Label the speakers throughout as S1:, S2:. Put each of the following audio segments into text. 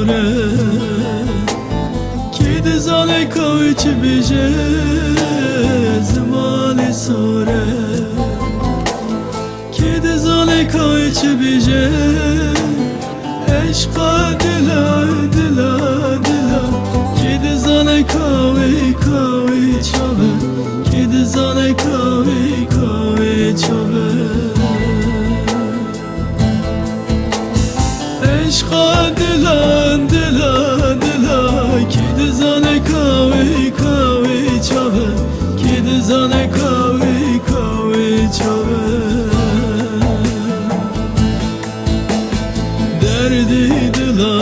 S1: سوره کی دزانه کوی چی بیجه زمان سوره کی دزانه کوی چی بیجه عشقا دلا دلا دلا کی دزانه کوی کوی چوه کی دزانه کوی کوی چوه عشقا دلا دلا دلا کی دزانه کوی کوی چوه کی دزانه کوی کوی چوه دردی دلا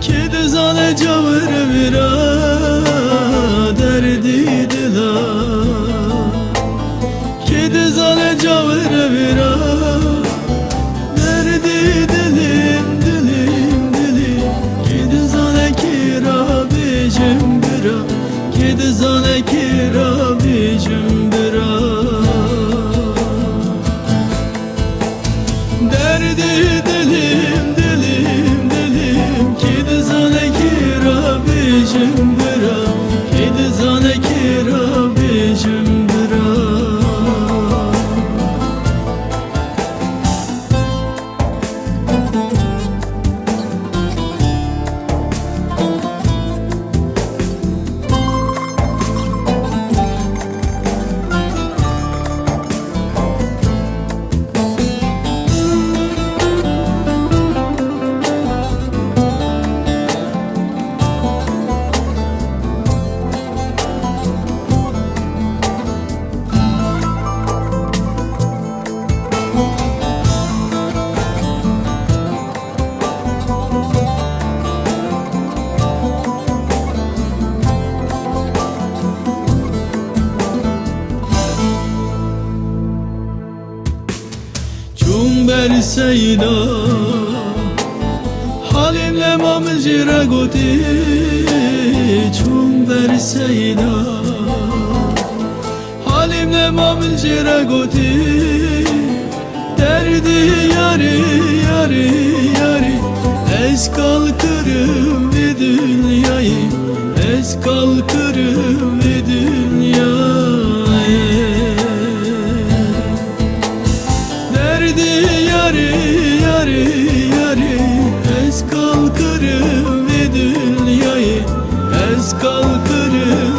S1: کی دزانه جوهر برا دردی دلا کی دزانه جوهر برا دردی دلیم دلیم دلیم کی دزانه کی را بیجم برا کی دزانه کی را بیجم برا دردی دلیم دلیم دلیم کی دزانه کی را بیجم برا کی دزانه کی را بیجم برا بر سیدا حالیم لمام جیره گوتی چون بر سیدا حالیم لمام جیره گوتی دردی یاری یاری یاری ez kalkırım ve dünyayı ez kalkırım ve dünyayı derdi yari yari yari ez kalkırım ve dünyayı ez kalkırım